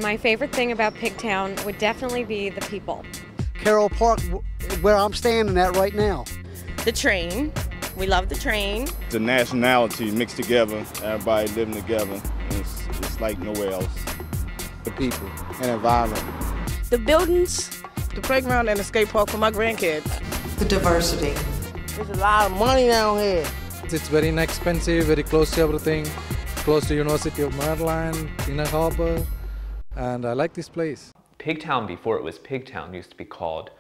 My favorite thing about Pigtown would definitely be the people. Carroll Park, where I'm standing at right now. The train. We love the train. The nationality mixed together, everybody living together. It's like nowhere else. The people and environment. The buildings. The playground and the skate park for my grandkids. The diversity. There's a lot of money down here. It's very inexpensive, very close to everything, close to University of Maryland, Inner Harbor, and I like this place. Pigtown, before it was Pigtown, used to be called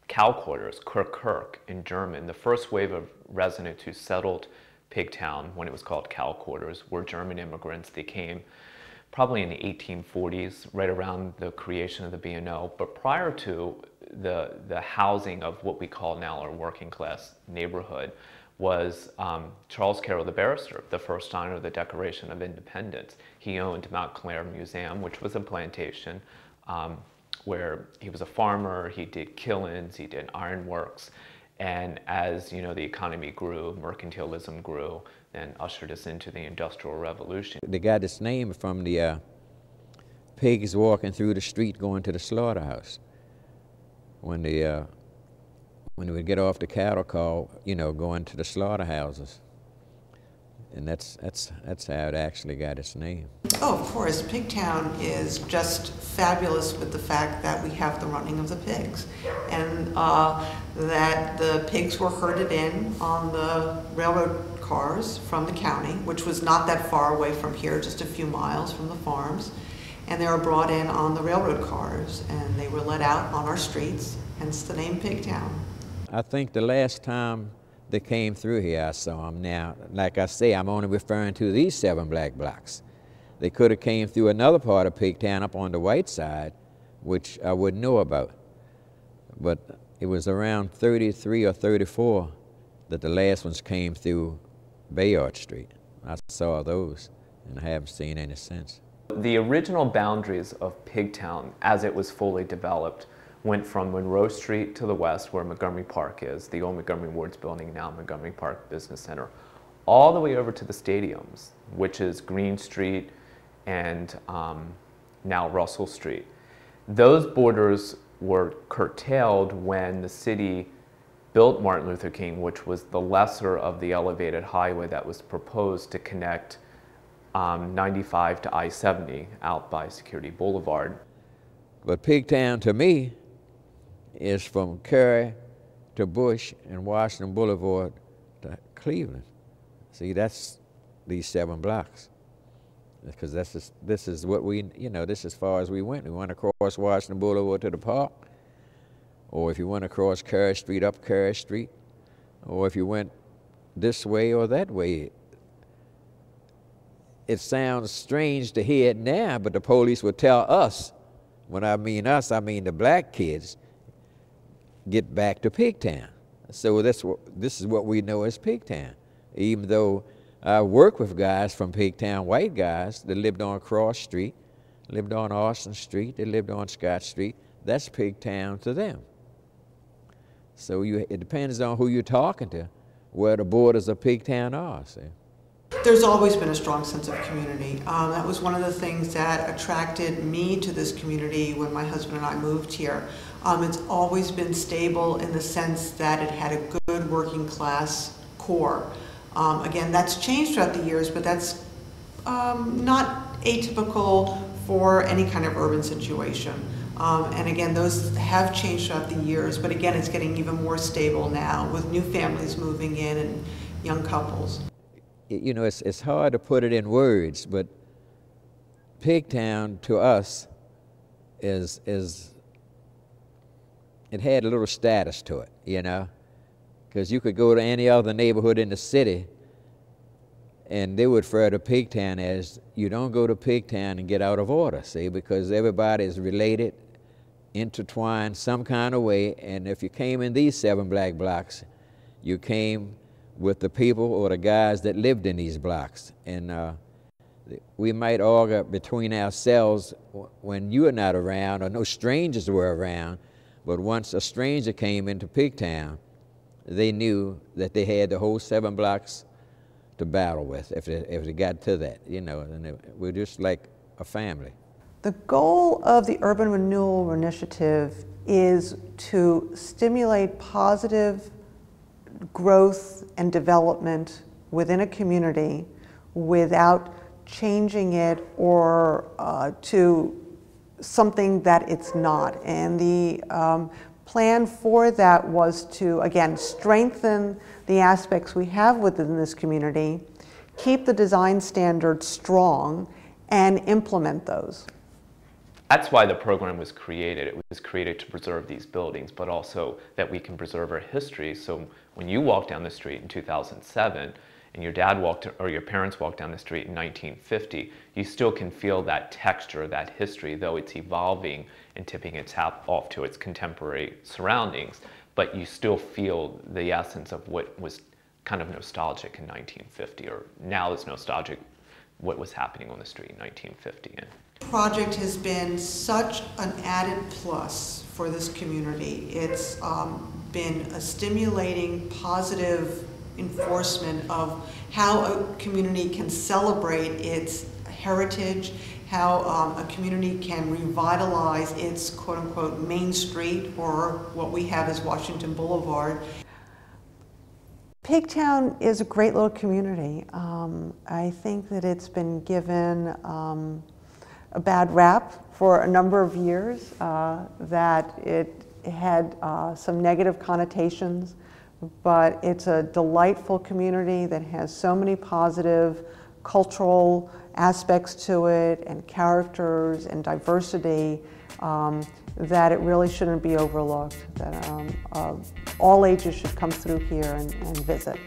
Cow Quarters, Kirk in German. The first wave of residents who settled Pigtown when it was called Cow Quarters were German immigrants. They came probably in the 1840s, right around the creation of the B&O. But prior to the housing of what we call now our working class neighborhood was Charles Carroll the barrister, the first signer of the Declaration of Independence. He owned Mount Clair Museum, which was a plantation where he was a farmer, he did kilns, he did ironworks, and as you know, the economy grew, mercantilism grew, and ushered us into the Industrial Revolution. They got its name from the pigs walking through the street going to the slaughterhouse. When they would get off the cattle call, you know, going to the slaughterhouses. And that's how it actually got its name. Oh, of course. Pigtown is just fabulous with the fact that we have the running of the pigs. And that the pigs were herded in on the railroad cars from the county, which was not that far away from here, just a few miles from the farms. And they were brought in on the railroad cars, and they were let out on our streets, hence the name Pigtown. I think the last time they came through here, I saw them. Now, like I say, I'm only referring to these 7 black blocks. They could have came through another part of Pigtown up on the white side, which I wouldn't know about. But it was around 33 or 34 that the last ones came through Bayard Street. I saw those, and I haven't seen any since. The original boundaries of Pigtown, as it was fully developed, went from Monroe Street to the west, where Montgomery Park is, the old Montgomery Ward's building, now Montgomery Park Business Center, all the way over to the stadiums, which is Green Street and now Russell Street. Those borders were curtailed when the city built Martin Luther King, which was the lesser of the elevated highway that was proposed to connect 95 to I-70 out by Security Boulevard. But Pigtown, to me, is from Cary to Bush and Washington Boulevard to Cleveland. See, that's these 7 blocks. Because this is what we, you know, this is as far as we went. We went across Washington Boulevard to the park, or if you went across Cary Street, up Cary Street, or if you went this way or that way. It sounds strange to hear it now, but the police would tell us, when I mean us, I mean the black kids, get back to Pigtown. So this is what we know as Pigtown. Even though I work with guys from Pigtown, white guys that lived on Cross Street, lived on Austin Street, they lived on Scott Street, that's Pigtown to them. So it depends on who you're talking to, where the borders of Pigtown are. See? There's always been a strong sense of community. That was one of the things that attracted me to this community when my husband and I moved here. It's always been stable in the sense that it had a good working class core. Again, that's changed throughout the years, but that's not atypical for any kind of urban situation. And again, those have changed throughout the years, but again, it's getting even more stable now with new families moving in and young couples. You know, it's hard to put it in words, but Pigtown to us is it had a little status to it, you know, because you could go to any other neighborhood in the city and they would refer to Pigtown as, you don't go to Pigtown and get out of order, see, because everybody is related, intertwined some kind of way, and if you came in these 7 black blocks, you came with the people or the guys that lived in these blocks. And we might argue between ourselves when you were not around or no strangers were around, but once a stranger came into Pigtown, they knew that they had the whole 7 blocks to battle with if they got to that, you know, and we're just like a family. The goal of the Urban Renewal Initiative is to stimulate positive growth and development within a community without changing it or to something that it's not. And the plan for that was to, again, strengthen the aspects we have within this community, keep the design standards strong, and implement those. That's why the program was created. It was created to preserve these buildings, but also that we can preserve our history. So when you walk down the street in 2007, and your dad walked, or your parents walked down the street in 1950, you still can feel that texture, that history, though it's evolving and tipping its hat off to its contemporary surroundings, but you still feel the essence of what was kind of nostalgic in 1950, or now it's nostalgic what was happening on the street in 1950. The project has been such an added plus for this community. It's been a stimulating, positive enforcement of how a community can celebrate its heritage, how a community can revitalize its quote-unquote main street, or what we have as Washington Boulevard. Pigtown is a great little community. I think that it's been given a bad rap for a number of years, that it had some negative connotations, but it's a delightful community that has so many positive cultural aspects to it and characters and diversity that it really shouldn't be overlooked, that all ages should come through here and visit.